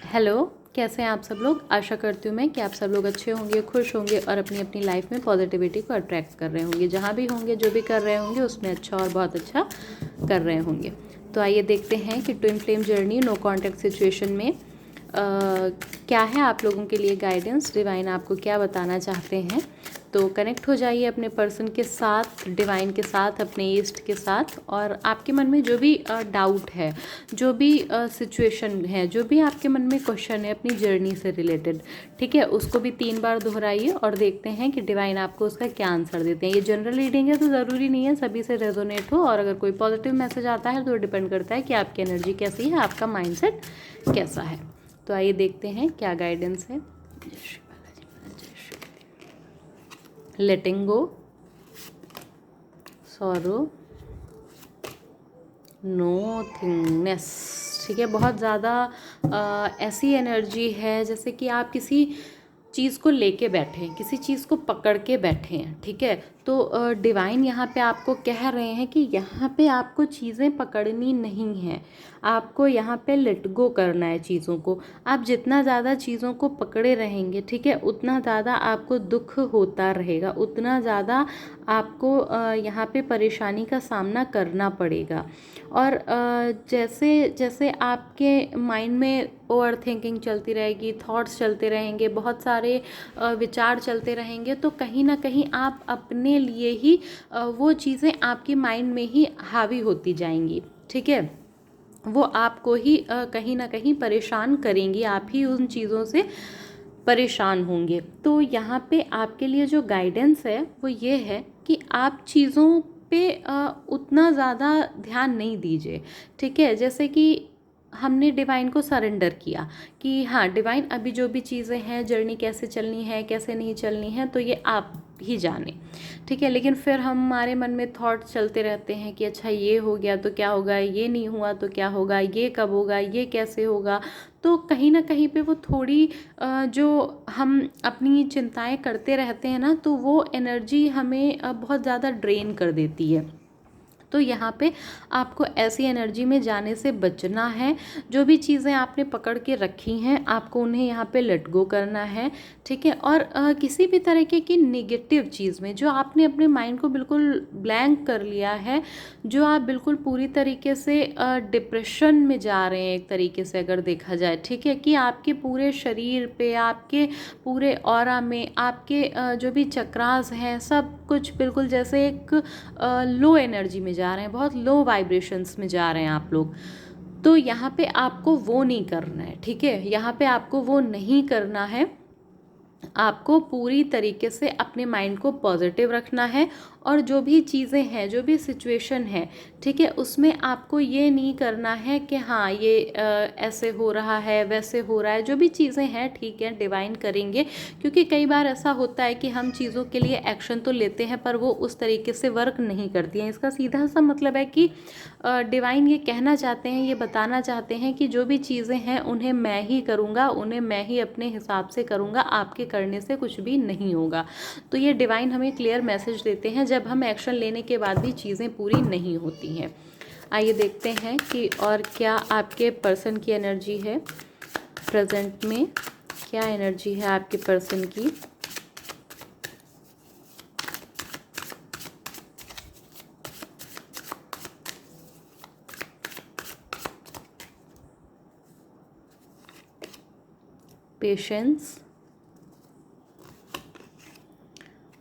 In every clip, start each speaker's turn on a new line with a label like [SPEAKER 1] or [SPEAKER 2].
[SPEAKER 1] Hello, कैसे हैं आप सब लोग। आशा करती हूँ मैं कि आप सब लोग अच्छे होंगे, खुश होंगे और अपनी अपनी लाइफ में पॉजिटिविटी को अट्रैक्ट कर रहे होंगे। जहाँ भी होंगे, जो भी कर रहे होंगे उसमें अच्छा और बहुत अच्छा कर रहे होंगे। तो आइए देखते हैं कि twin flame journey no contact situation में क्या है आप लोगों के लिए गाइडेंस, डिवाइन आपको क्या बताना चाहते हैं। तो कनेक्ट हो जाइए अपने पर्सन के साथ, डिवाइन के साथ, अपने ईस्ट के साथ। और आपके मन में जो भी डाउट है, जो भी सिचुएशन है, जो भी आपके मन में क्वेश्चन है अपनी जर्नी से रिलेटेड, ठीक है, उसको भी 3 बार दोहराइए और देखते हैं कि डिवाइन आपको उसका क्या आंसर देते हैं। ये जनरल रीडिंग है तो ज़रूरी नहीं है सभी से रेजोनेट हो, और अगर कोई पॉजिटिव मैसेज आता है तो डिपेंड करता है कि आपकी एनर्जी कैसी है, आपका माइंडसेट कैसा है। तो आइए देखते हैं क्या गाइडेंस है। लेटिंग गो, सॉरो, नोथिंगनेस। ठीक है, बहुत ज़्यादा ऐसी एनर्जी है जैसे कि आप किसी चीज़ को लेके बैठे हैं, किसी चीज़ को पकड़ के बैठे हैं। ठीक है, तो डिवाइन यहाँ पे आपको कह रहे हैं कि यहाँ पे आपको चीज़ें पकड़नी नहीं है, आपको यहाँ पे लेट गो करना है चीज़ों को। आप जितना ज़्यादा चीज़ों को पकड़े रहेंगे, ठीक है, उतना ज़्यादा आपको दुख होता रहेगा, उतना ज़्यादा आपको यहाँ पे परेशानी का सामना करना पड़ेगा। और जैसे जैसे आपके माइंड में ओवर थिंकिंग चलती रहेगी, थॉट्स चलते रहेंगे, बहुत सारे विचार चलते रहेंगे, तो कहीं ना कहीं आप अपने लिए ही वो चीज़ें आपकी माइंड में ही हावी होती जाएंगी। ठीक है, वो आपको ही कहीं ना कहीं परेशान करेंगी, आप ही उन चीज़ों से परेशान होंगे। तो यहाँ पे आपके लिए जो गाइडेंस है वो ये है कि आप चीज़ों पे उतना ज़्यादा ध्यान नहीं दीजिए। ठीक है, जैसे कि हमने डिवाइन को सरेंडर किया कि हाँ डिवाइन, अभी जो भी चीज़ें हैं, जर्नी कैसे चलनी है, कैसे नहीं चलनी है, तो ये आप ही जाने। ठीक है, लेकिन फिर हमारे मन में थॉट चलते रहते हैं कि अच्छा ये हो गया तो क्या होगा, ये नहीं हुआ तो क्या होगा, ये कब होगा, ये कैसे होगा। तो कहीं ना कहीं पे वो थोड़ी जो हम अपनी चिंताएं करते रहते हैं ना, तो वो एनर्जी हमें बहुत ज़्यादा ड्रेन कर देती है। तो यहाँ पे आपको ऐसी एनर्जी में जाने से बचना है। जो भी चीज़ें आपने पकड़ के रखी हैं, आपको उन्हें यहाँ पे लेट गो करना है। ठीक है, और किसी भी तरीके की नेगेटिव चीज़ में जो आपने अपने माइंड को बिल्कुल ब्लैंक कर लिया है, जो आप बिल्कुल पूरी तरीके से डिप्रेशन में जा रहे हैं एक तरीके से अगर देखा जाए, ठीक है, कि आपके पूरे शरीर पे, आपके पूरे ऑरा में, आपके जो भी चक्रास हैं, सब कुछ बिल्कुल जैसे एक लो एनर्जी में जा रहे हैं, बहुत लो वाइब्रेशंस में जा रहे हैं आप लोग। तो यहाँ पे आपको वो नहीं करना है। ठीक है, यहाँ पे आपको वो नहीं करना है, आपको पूरी तरीके से अपने माइंड को पॉजिटिव रखना है। और जो भी चीज़ें हैं, जो भी सिचुएशन है, ठीक है, उसमें आपको ये नहीं करना है कि हाँ ये ऐसे हो रहा है, वैसे हो रहा है। जो भी चीज़ें हैं, ठीक है, डिवाइन करेंगे, क्योंकि कई बार ऐसा होता है कि हम चीज़ों के लिए एक्शन तो लेते हैं पर वो उस तरीके से वर्क नहीं करती हैं। इसका सीधा सा मतलब है कि डिवाइन ये कहना चाहते हैं, ये बताना चाहते हैं कि जो भी चीज़ें हैं उन्हें मैं ही करूँगा, उन्हें मैं ही अपने हिसाब से करूँगा, आपके करने से कुछ भी नहीं होगा। तो ये डिवाइन हमें क्लियर मैसेज देते हैं जब हम एक्शन लेने के बाद भी चीज़ें पूरी नहीं होती हैं। आइए देखते हैं कि और क्या आपके पर्सन की एनर्जी है प्रेजेंट में, क्या एनर्जी है आपके पर्सन की। Patience,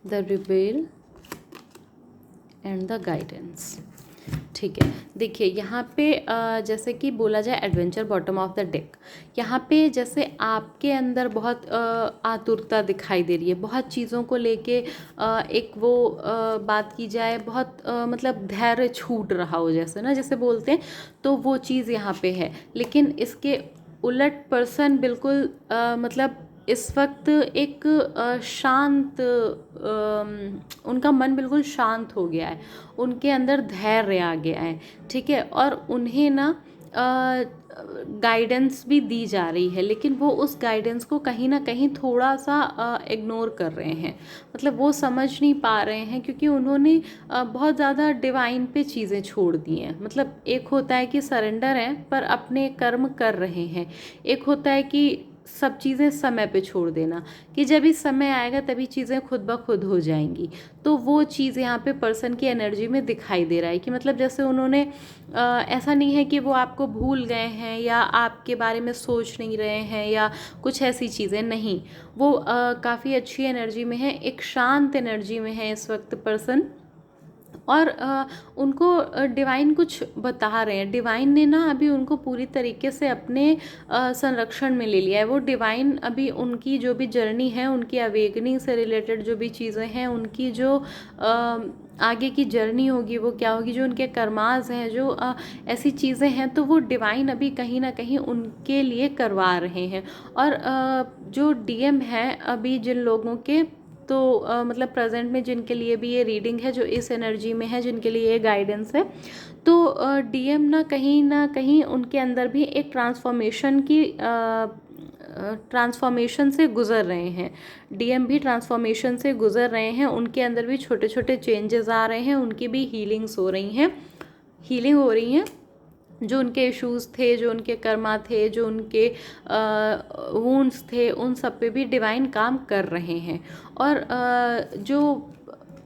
[SPEAKER 1] the rebel and the guidance. ठीक है, देखिए यहाँ पे जैसे कि बोला जाए adventure bottom of the deck, यहाँ पे जैसे आपके अंदर बहुत आतुरता दिखाई दे रही है, बहुत चीज़ों को लेके एक वो बात की जाए, बहुत मतलब धैर्य छूट रहा हो, जैसे ना जैसे बोलते हैं, तो वो चीज़ यहाँ पे है। लेकिन इसके उलट पर्सन बिल्कुल मतलब इस वक्त एक शांत, उनका मन बिल्कुल शांत हो गया है, उनके अंदर धैर्य आ गया है। ठीक है, और उन्हें ना गाइडेंस भी दी जा रही है, लेकिन वो उस गाइडेंस को कहीं ना कहीं थोड़ा सा इग्नोर कर रहे हैं, मतलब वो समझ नहीं पा रहे हैं, क्योंकि उन्होंने बहुत ज़्यादा डिवाइन पे चीज़ें छोड़ दी हैं। मतलब एक होता है कि सरेंडर है पर अपने कर्म कर रहे हैं, एक होता है कि सब चीज़ें समय पे छोड़ देना, कि जब इस समय आएगा तभी चीज़ें खुद ब खुद हो जाएंगी। तो वो चीज़ यहाँ पे पर्सन की एनर्जी में दिखाई दे रहा है कि मतलब जैसे उन्होंने ऐसा नहीं है कि वो आपको भूल गए हैं या आपके बारे में सोच नहीं रहे हैं या कुछ ऐसी चीज़ें नहीं, वो काफ़ी अच्छी एनर्जी में है, एक शांत एनर्जी में है इस वक्त पर्सन। और उनको डिवाइन कुछ बता रहे हैं, डिवाइन ने ना अभी उनको पूरी तरीके से अपने संरक्षण में ले लिया है। वो डिवाइन अभी उनकी जो भी जर्नी है, उनकी अवेकनिंग से रिलेटेड जो भी चीज़ें हैं, उनकी जो आगे की जर्नी होगी वो क्या होगी, जो उनके कर्मास हैं, जो ऐसी चीज़ें हैं, तो वो डिवाइन अभी कहीं ना कहीं उनके लिए करवा रहे हैं। और जो डीएम है अभी जिन लोगों के, तो मतलब प्रेजेंट में जिनके लिए भी ये रीडिंग है, जो इस एनर्जी में है, जिनके लिए ये गाइडेंस है, तो डीएम ना कहीं उनके अंदर भी एक ट्रांसफॉर्मेशन से गुज़र रहे हैं। डीएम भी ट्रांसफॉर्मेशन से गुज़र रहे हैं, उनके अंदर भी छोटे छोटे चेंजेस आ रहे हैं, उनकी भी हीलिंग हो रही हैं। जो उनके इश्यूज़ थे, जो उनके कर्मा थे, जो उनके वुंड्स थे, उन सब पे भी डिवाइन काम कर रहे हैं। और जो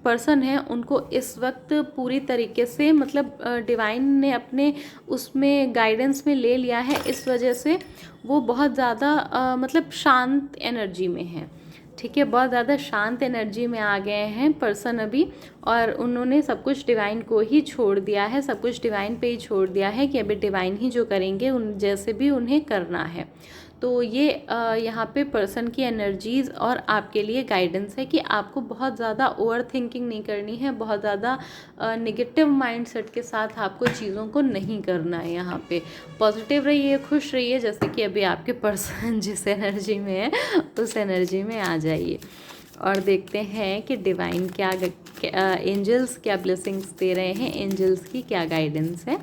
[SPEAKER 1] पर्सन है उनको इस वक्त पूरी तरीके से मतलब डिवाइन ने अपने उसमें गाइडेंस में ले लिया है, इस वजह से वो बहुत ज़्यादा मतलब शांत एनर्जी में है। ठीक है, बहुत ज़्यादा शांत एनर्जी में आ गए हैं पर्सन अभी, और उन्होंने सब कुछ डिवाइन को ही छोड़ दिया है, सब कुछ डिवाइन पे ही छोड़ दिया है कि अभी डिवाइन ही जो करेंगे उन जैसे भी उन्हें करना है। तो ये यहाँ पे पर्सन की एनर्जीज़ और आपके लिए गाइडेंस है कि आपको बहुत ज़्यादा ओवर थिंकिंग नहीं करनी है, बहुत ज़्यादा नेगेटिव माइंडसेट के साथ आपको चीज़ों को नहीं करना है। यहाँ पे पॉजिटिव रहिए, खुश रहिए, जैसे कि अभी आपके पर्सन जिस एनर्जी में है उस एनर्जी में आ जाइए। और देखते हैं कि डिवाइन क्या एंजल्स क्या ब्लेसिंग्स दे रहे हैं, एंजल्स की क्या गाइडेंस है।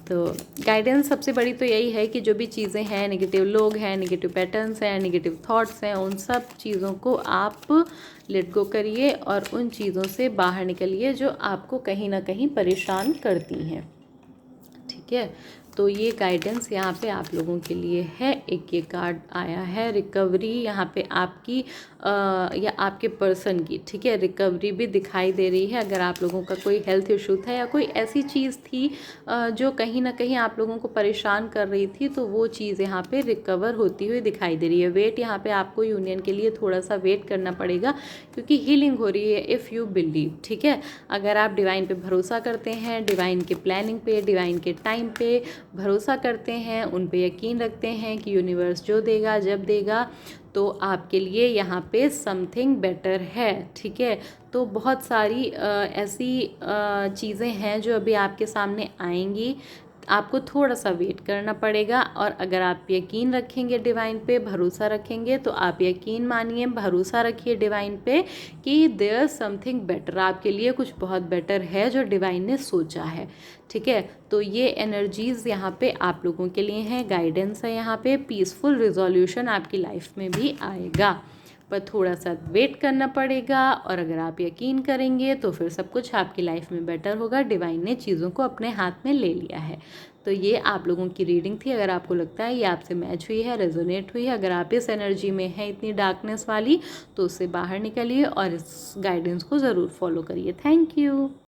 [SPEAKER 1] तो गाइडेंस सबसे बड़ी तो यही है कि जो भी चीज़ें हैं, नेगेटिव लोग हैं, नेगेटिव पैटर्न्स हैं, नेगेटिव थॉट्स हैं, उन सब चीज़ों को आप लेट गो करिए और उन चीज़ों से बाहर निकलिए जो आपको कहीं ना कहीं परेशान करती हैं। ठीक है, तो ये गाइडेंस यहाँ पे आप लोगों के लिए है। एक ये कार्ड आया है रिकवरी, यहाँ पे आपकी या आपके पर्सन की, ठीक है, रिकवरी भी दिखाई दे रही है। अगर आप लोगों का कोई हेल्थ इशू था या कोई ऐसी चीज़ थी जो कहीं ना कहीं आप लोगों को परेशान कर रही थी, तो वो चीज़ यहाँ पे रिकवर होती हुई दिखाई दे रही है। वेट यहाँ पे आपको यूनियन के लिए थोड़ा सा वेट करना पड़ेगा, क्योंकि हीलिंग हो रही है इफ़ यू बिलीव। ठीक है, अगर आप डिवाइन पे भरोसा करते हैं, डिवाइन के प्लानिंग पे, डिवाइन के टाइम पे भरोसा करते हैं, उन पे यकीन रखते हैं कि यूनिवर्स जो देगा जब देगा, तो आपके लिए यहाँ पे समथिंग बेटर है। ठीक है, तो बहुत सारी ऐसी चीज़ें हैं जो अभी आपके सामने आएंगी, आपको थोड़ा सा वेट करना पड़ेगा। और अगर आप यकीन रखेंगे डिवाइन पे, भरोसा रखेंगे, तो आप यकीन मानिए, भरोसा रखिए डिवाइन पे कि देयर समथिंग बेटर, आपके लिए कुछ बहुत बेटर है जो डिवाइन ने सोचा है। ठीक है, तो ये एनर्जीज़ यहाँ पे आप लोगों के लिए हैं, गाइडेंस है यहाँ पे, पीसफुल रिजोल्यूशन आपकी लाइफ में भी आएगा, पर थोड़ा सा वेट करना पड़ेगा। और अगर आप यकीन करेंगे तो फिर सब कुछ आपकी लाइफ में बेटर होगा। डिवाइन ने चीज़ों को अपने हाथ में ले लिया है। तो ये आप लोगों की रीडिंग थी। अगर आपको लगता है ये आपसे मैच हुई है, रेजोनेट हुई है, अगर आप इस एनर्जी में हैं इतनी डार्कनेस वाली, तो उससे बाहर निकलिए और इस गाइडेंस को ज़रूर फॉलो करिए। Thank you.